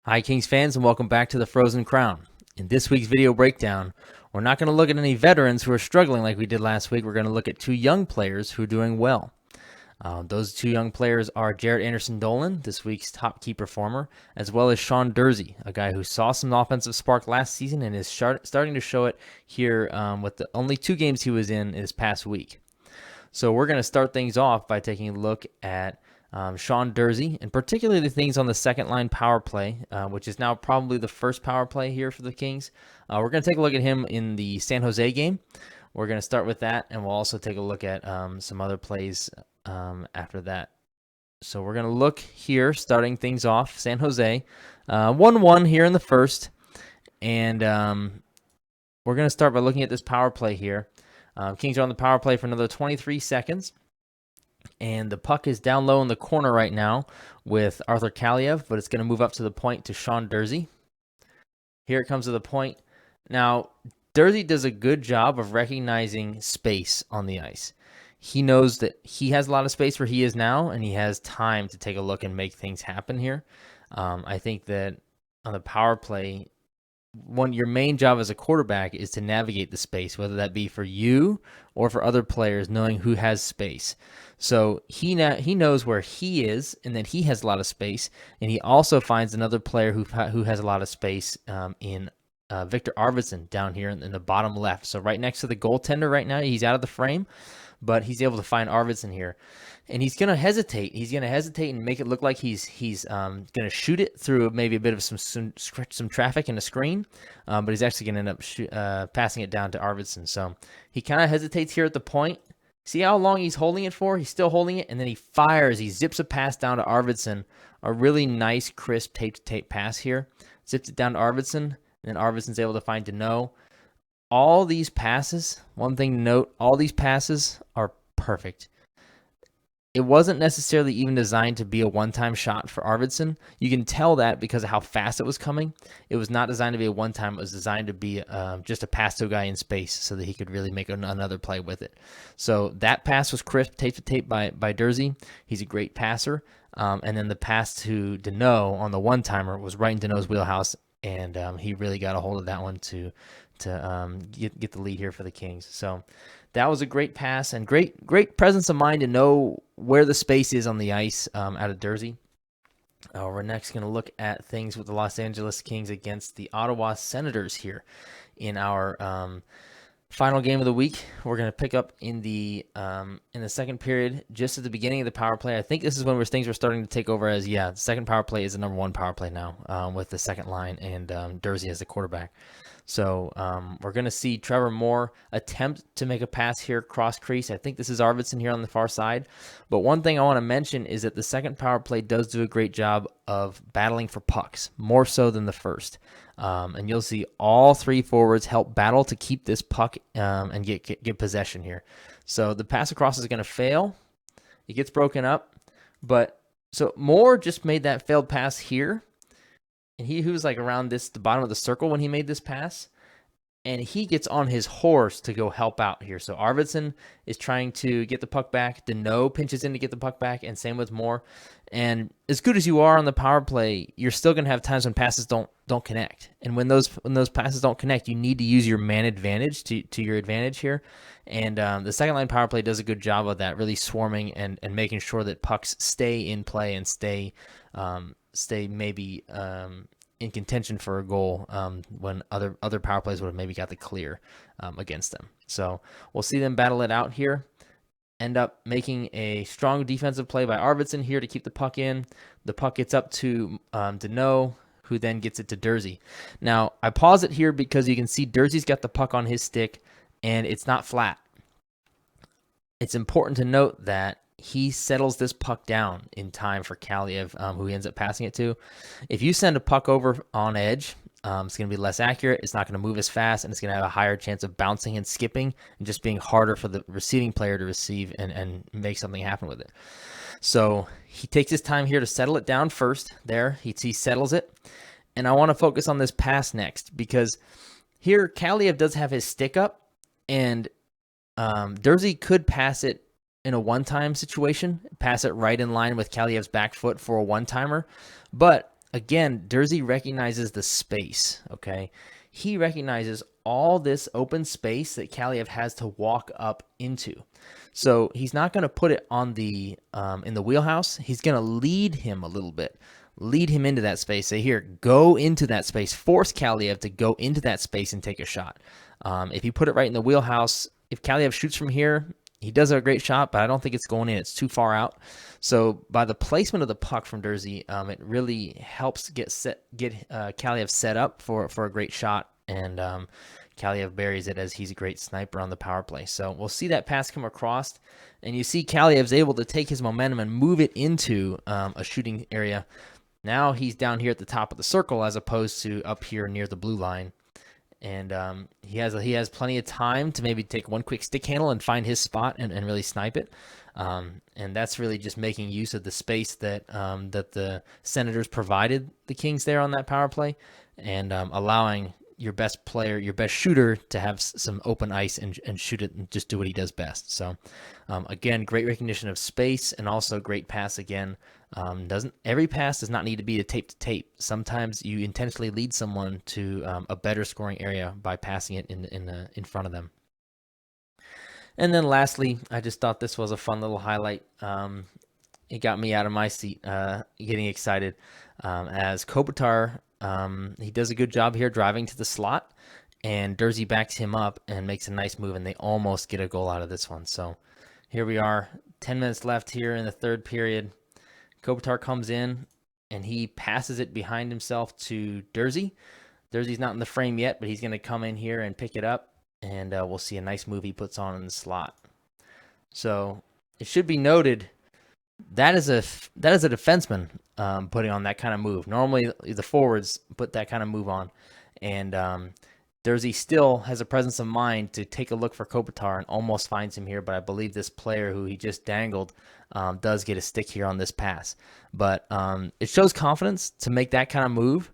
Hi, Kings fans, and welcome back to the Frozen Crown. In this week's video breakdown, we're not going to look at any veterans who are struggling like we did last week. We're going to look at two young players who are doing well. Those two young players are Jaret Anderson-Dolan, this week's top key performer, as well as Sean Durzi, a guy who saw some offensive spark last season and is starting to show it here with the only 2 games he was in this past week. So we're going to start things off by taking a look at Sean Durzi, and particularly the things on the second line power play, which is now probably the first power play here for the Kings. We're going to take a look at him in the San Jose game. We're going to start with that, and we'll also take a look at some other plays after that. So we're going to look here, starting things off, San Jose, 1-1 here in the first, and we're going to start by looking at this power play here. Kings are on the power play for another 23 seconds. And the puck is down low in the corner right now with Arthur Kaliyev, but it's going to move up to the point to Sean Durzi. Here it comes to the point. Now, Durzi does a good job of recognizing space on the ice. He knows that he has a lot of space where he is now, and he has time to take a look and make things happen here. I think that on the power play, your main job as a quarterback is to navigate the space, whether that be for you or for other players, knowing who has space. So he knows where he is, and then he has a lot of space, and he also finds another player who has a lot of space in Victor Arvidsson down here in the bottom left. So right next to the goaltender right now, he's out of the frame, but he's able to find Arvidsson here. And he's going to hesitate. He's going to hesitate and make it look like he's going to shoot it through maybe a bit of some traffic and a screen, but he's actually going to end up passing it down to Arvidsson. So he kind of hesitates here at the point. See how long he's holding it for? He's still holding it, and then he fires. He zips a pass down to Arvidsson. A really nice, crisp tape-to-tape pass here. Zips it down to Arvidsson, and then Arvidsson's able to find Danault. All these passes, one thing to note, all these passes are perfect. It wasn't necessarily even designed to be a one-time shot for Arvidsson. You can tell that because of how fast it was coming. It was not designed to be a one-time. It was designed to be just a pass to a guy in space so that he could really make another play with it. So that pass was crisp, tape-to-tape by Durzi. He's a great passer. And then the pass to Danault on the one-timer was right in Danault's wheelhouse, and he really got a hold of that one to get the lead here for the Kings. So that was a great pass and great presence of mind to know where the space is on the ice out of Durzi. We're next going to look at things with the Los Angeles Kings against the Ottawa Senators here in our final game of the week. We're going to pick up in the second period, just at the beginning of the power play. I think this is when things were starting to take over as, the second power play is the number 1 power play now with the second line and Durzi as the quarterback. So we're going to see Trevor Moore attempt to make a pass here, cross crease. I think this is Arvidsson here on the far side. But one thing I want to mention is that the second power play does do a great job of battling for pucks, more so than the first. And you'll see all 3 forwards help battle to keep this puck and get possession here. So the pass across is going to fail. It gets broken up. But so Moore just made that failed pass here. And he was like around the bottom of the circle when he made this pass. And he gets on his horse to go help out here. So Arvidsson is trying to get the puck back. Danault pinches in to get the puck back, and same with Moore. And as good as you are on the power play, you're still going to have times when passes don't connect. And when those passes don't connect, you need to use your man advantage to your advantage here. And the second line power play does a good job of that, really swarming and making sure that pucks stay in play and stay maybe in contention for a goal when other power plays would have maybe got the clear against them. So we'll see them battle it out here. End up making a strong defensive play by Arvidsson here to keep the puck in. The puck gets up to Danault, who then gets it to Durzi. Now, I pause it here because you can see Durzi's got the puck on his stick, and it's not flat. It's important to note that he settles this puck down in time for Kaliyev, who he ends up passing it to. If you send a puck over on edge, it's going to be less accurate. It's not going to move as fast, and it's going to have a higher chance of bouncing and skipping and just being harder for the receiving player to receive and make something happen with it. So he takes his time here to settle it down first. There, he settles it. And I want to focus on this pass next because here Kaliyev does have his stick up, and Durzi could pass it in a one-time situation, pass it right in line with Kaliyev's back foot for a one-timer. But again, Dursey recognizes the space, okay? He recognizes all this open space that Kaliev has to walk up into. So he's not going to put it on the in the wheelhouse. He's going to lead him a little bit, lead him into that space. Say, here, go into that space. Force Kaliev to go into that space and take a shot. If you put it right in the wheelhouse, if Kaliev shoots from here, he does a great shot, but I don't think it's going in. It's too far out. So by the placement of the puck from Dursey, it really helps get Kaliev set up for a great shot, and Kaliev buries it as he's a great sniper on the power play. So we'll see that pass come across, and you see Kaliev's able to take his momentum and move it into a shooting area. Now he's down here at the top of the circle as opposed to up here near the blue line. And he has plenty of time to maybe take one quick stick handle and find his spot and really snipe it. And that's really just making use of the space that the Senators provided the Kings there on that power play, and allowing your best player, your best shooter, to have some open ice and shoot it and just do what he does best. So again, great recognition of space, and also great pass again. Every pass does not need to be a tape to tape. Sometimes you intentionally lead someone to a better scoring area by passing it in front of them. And then lastly, I just thought this was a fun little highlight. It got me out of my seat, getting excited as Kopitar. He does a good job here driving to the slot, and Dursey backs him up and makes a nice move, and they almost get a goal out of this one. So here we are, 10 minutes left here in the third period. Kopitar comes in, and he passes it behind himself to Dursey. Dursey's not in the frame yet, but he's going to come in here and pick it up, and we'll see a nice move he puts on in the slot. So it should be noted that is a defenseman putting on that kind of move. Normally, the forwards put that kind of move on, and Dursey still has a presence of mind to take a look for Kopitar and almost finds him here, but I believe this player who he just dangled does get a stick here on this pass. But it shows confidence to make that kind of move,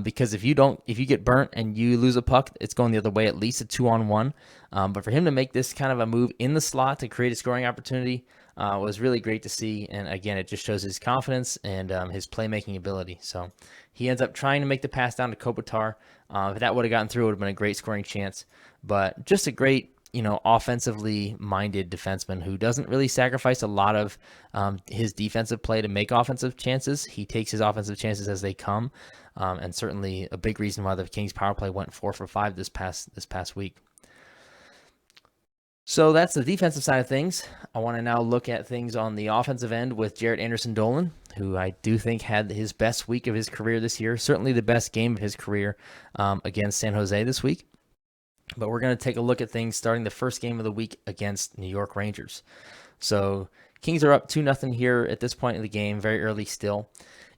because if you get burnt and you lose a puck, it's going the other way, at least a 2-on-1. But for him to make this kind of a move in the slot to create a scoring opportunity was really great to see. And again, it just shows his confidence and his playmaking ability. So he ends up trying to make the pass down to Kopitar. If that would have gotten through, it would have been a great scoring chance. But just a great, offensively minded defenseman who doesn't really sacrifice a lot of his defensive play to make offensive chances. He takes his offensive chances as they come, and certainly a big reason why the Kings power play went 4 for 5 this past week. So that's the defensive side of things. I want to now look at things on the offensive end with Jaret Anderson-Dolan, who I do think had his best week of his career this year, certainly the best game of his career against San Jose this week. But we're going to take a look at things starting the first game of the week against New York Rangers. So Kings are up 2-0 here at this point in the game, very early still.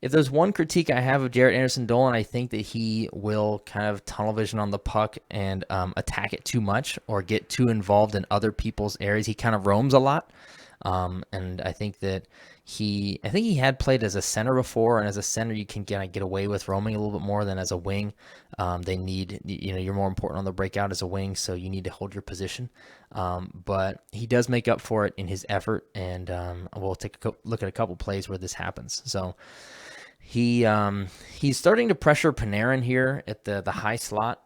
If there's one critique I have of Jaret Anderson-Dolan, I think that he will kind of tunnel vision on the puck and attack it too much or get too involved in other people's areas. He kind of roams a lot, and I think that he had played as a center before, and as a center you can get away with roaming a little bit more than as a wing. You're more important on the breakout as a wing, so you need to hold your position. But he does make up for it in his effort, and we'll take a look at a couple plays where this happens. So he's starting to pressure Panarin here at the high slot,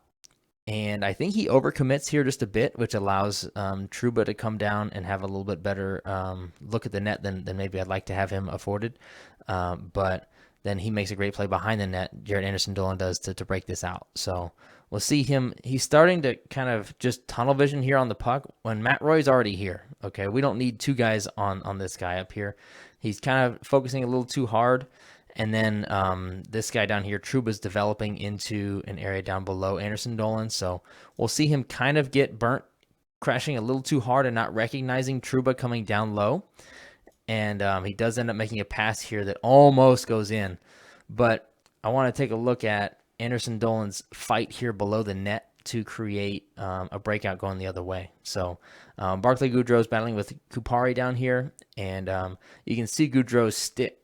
and I think he overcommits here just a bit, which allows Trouba to come down and have a little bit better look at the net than maybe I'd like to have him afforded. But then he makes a great play behind the net, Jaret Anderson-Dolan does, to break this out. So we'll see him. He's starting to kind of just tunnel vision here on the puck when Matt Roy's already here. Okay, we don't need two guys on this guy up here. He's kind of focusing a little too hard. And then this guy down here, Trouba's developing into an area down below Anderson-Dolan. So we'll see him kind of get burnt, crashing a little too hard and not recognizing Trouba coming down low. And he does end up making a pass here that almost goes in. But I want to take a look at Anderson-Dolan's fight here below the net to create a breakout going the other way. So Barclay Goodrow's battling with Kupari down here. And you can see Goodrow's stick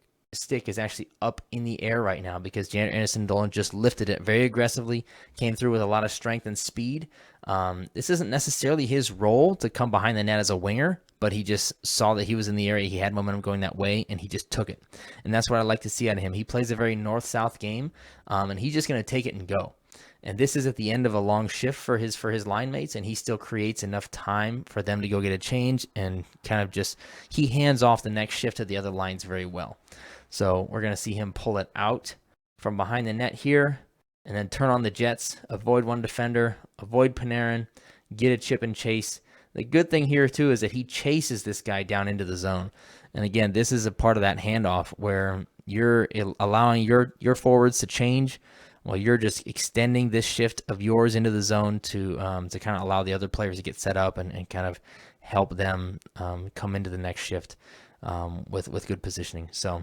is actually up in the air right now because Jaret Anderson-Dolan just lifted it very aggressively, came through with a lot of strength and speed. This isn't necessarily his role to come behind the net as a winger, but he just saw that he was in the area. He had momentum going that way, and he just took it. And that's what I like to see out of him. He plays a very north-south game, and he's just going to take it and go. And this is at the end of a long shift for his line mates, and he still creates enough time for them to go get a change and kind of just he hands off the next shift to the other lines very well. So we're going to see him pull it out from behind the net here and then turn on the jets, avoid one defender, avoid Panarin, get a chip and chase. The good thing here, too, is that he chases this guy down into the zone. And again, this is a part of that handoff where you're allowing your forwards to change while you're just extending this shift of yours into the zone to kind of allow the other players to get set up and kind of help them come into the next shift with good positioning. So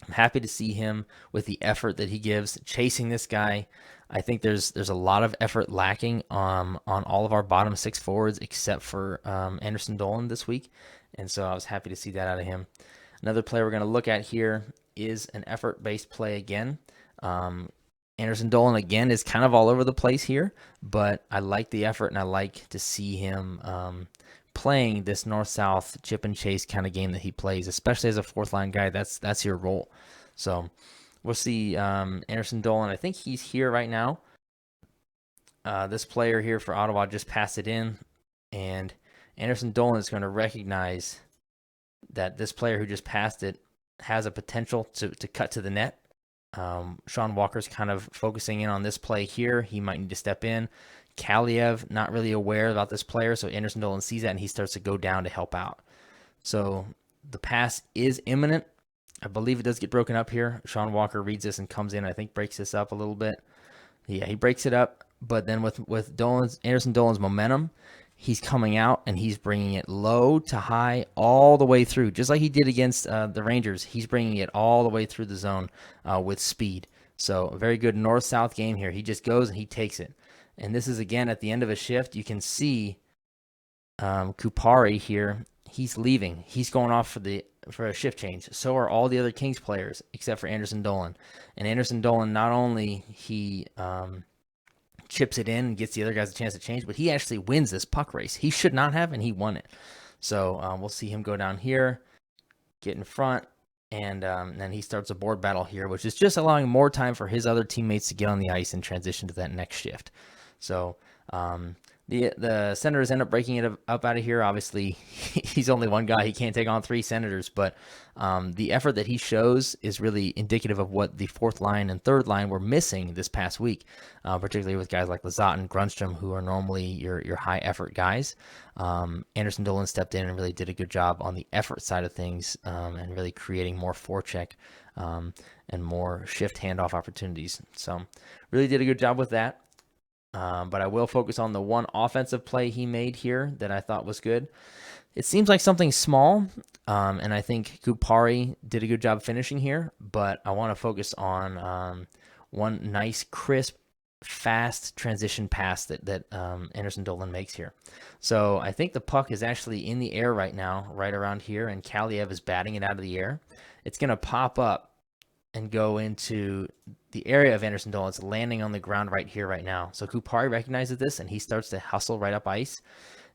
I'm happy to see him with the effort that he gives chasing this guy. I think there's a lot of effort lacking on all of our bottom six forwards except for Anderson Dolan this week, and so I was happy to see that out of him. Another player we're going to look at here is an effort-based play again. Anderson Dolan, again, is kind of all over the place here, but I like the effort, and I like to see him playing this north-south chip and chase kind of game that he plays, especially as a fourth-line guy. That's your role. So we'll see Anderson Dolan. I think he's here right now. This player here for Ottawa just passed it in, and Anderson Dolan is going to recognize that this player who just passed it has a potential to cut to the net. Sean Walker's kind of focusing in on this play here. He might need to step in. Kaliev not really aware about this player, so Anderson Dolan sees that and he starts to go down to help out. So the pass is imminent. I believe it does get broken up here. Sean Walker reads this and comes in. I think breaks this up a little bit. Yeah, he breaks it up, but then with Anderson Dolan's momentum, he's coming out and he's bringing it low to high all the way through, just like he did against the Rangers. He's bringing it all the way through the zone with speed. So a very good north-south game here. He just goes and he takes it. And this is, again, at the end of a shift. You can see Kupari here. He's leaving. He's going off for a shift change. So are all the other Kings players except for Anderson Dolan. And Anderson Dolan, not only he chips it in and gets the other guys a chance to change, but he actually wins this puck race. He should not have, and he won it. So we'll see him go down here, get in front, and then he starts a board battle here, which is just allowing more time for his other teammates to get on the ice and transition to that next shift. So the Senators end up breaking it up out of here. Obviously, he's only one guy. He can't take on three Senators, but the effort that he shows is really indicative of what the fourth line and third line were missing this past week, particularly with guys like Lizotte and Grundstrom, who are normally your high-effort guys. Anderson Dolan stepped in and really did a good job on the effort side of things and really creating more forecheck and more shift handoff opportunities. So really did a good job with that. But I will focus on the one offensive play he made here that I thought was good. It seems like something small, and I think Kupari did a good job finishing here, but I want to focus on one nice, crisp, fast transition pass that Anderson Dolan makes here. So I think the puck is actually in the air right now, right around here, and Kaliev is batting it out of the air. It's going to pop up and go into the area of Anderson Dolan. It's landing on the ground right here, right now. So Kupari recognizes this, and he starts to hustle right up ice.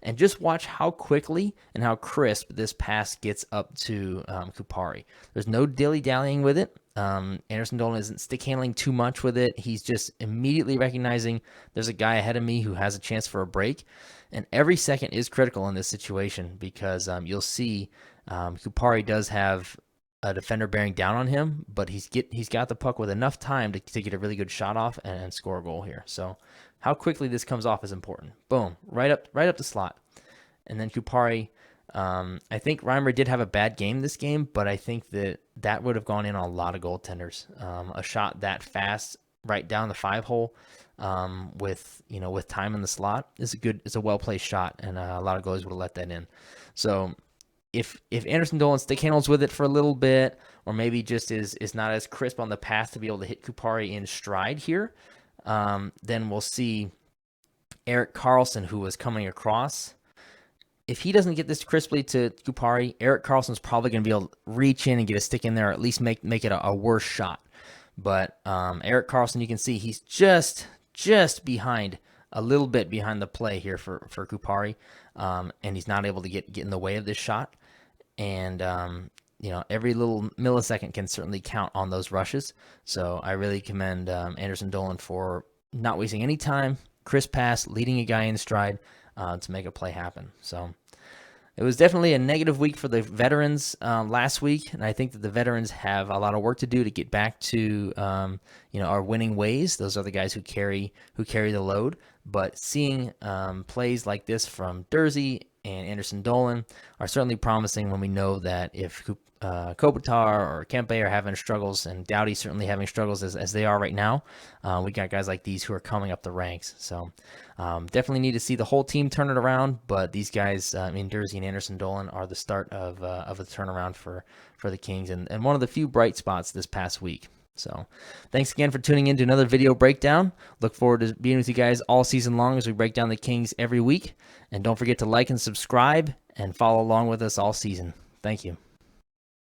And just watch how quickly and how crisp this pass gets up to Kupari. There's no dilly-dallying with it. Anderson Dolan isn't stick-handling too much with it. He's just immediately recognizing there's a guy ahead of me who has a chance for a break. And every second is critical in this situation because you'll see Kupari does have a defender bearing down on him, but he's got the puck with enough time to get a really good shot off and score a goal here. So how quickly this comes off is important. Boom, right up the slot. And then Kupari, I think Reimer did have a bad game this game, but I think that would have gone in on a lot of goaltenders. A shot that fast right down the 5-hole with time in the slot is a well-placed shot, and a lot of goalies would have let that in. So if Anderson Dolan stick handles with it for a little bit, or maybe just is not as crisp on the path to be able to hit Kupari in stride here, then we'll see Erik Karlsson, who was coming across. If he doesn't get this crisply to Kupari, Erik Karlsson's probably going to be able to reach in and get a stick in there, or at least make it a worse shot. But Erik Karlsson, you can see he's just behind a little bit behind the play here for Kupari, and he's not able to get in the way of this shot. And every little millisecond can certainly count on those rushes. So I really commend Anderson Dolan for not wasting any time, crisp pass, leading a guy in stride to make a play happen. So it was definitely a negative week for the veterans last week, and I think that the veterans have a lot of work to do to get back to our winning ways. Those are the guys who carry the load. But seeing plays like this from Durzi and Anderson Dolan are certainly promising when we know that if Kopitar or Kempe are having struggles, and Doughty certainly having struggles as they are right now, we got guys like these who are coming up the ranks. So definitely need to see the whole team turn it around, but these guys, Durzi and Anderson Dolan, are the start of a turnaround for the Kings, and one of the few bright spots this past week. So thanks again for tuning in to another video breakdown. Look forward to being with you guys all season long as we break down the Kings every week. And don't forget to like and subscribe and follow along with us all season. Thank you.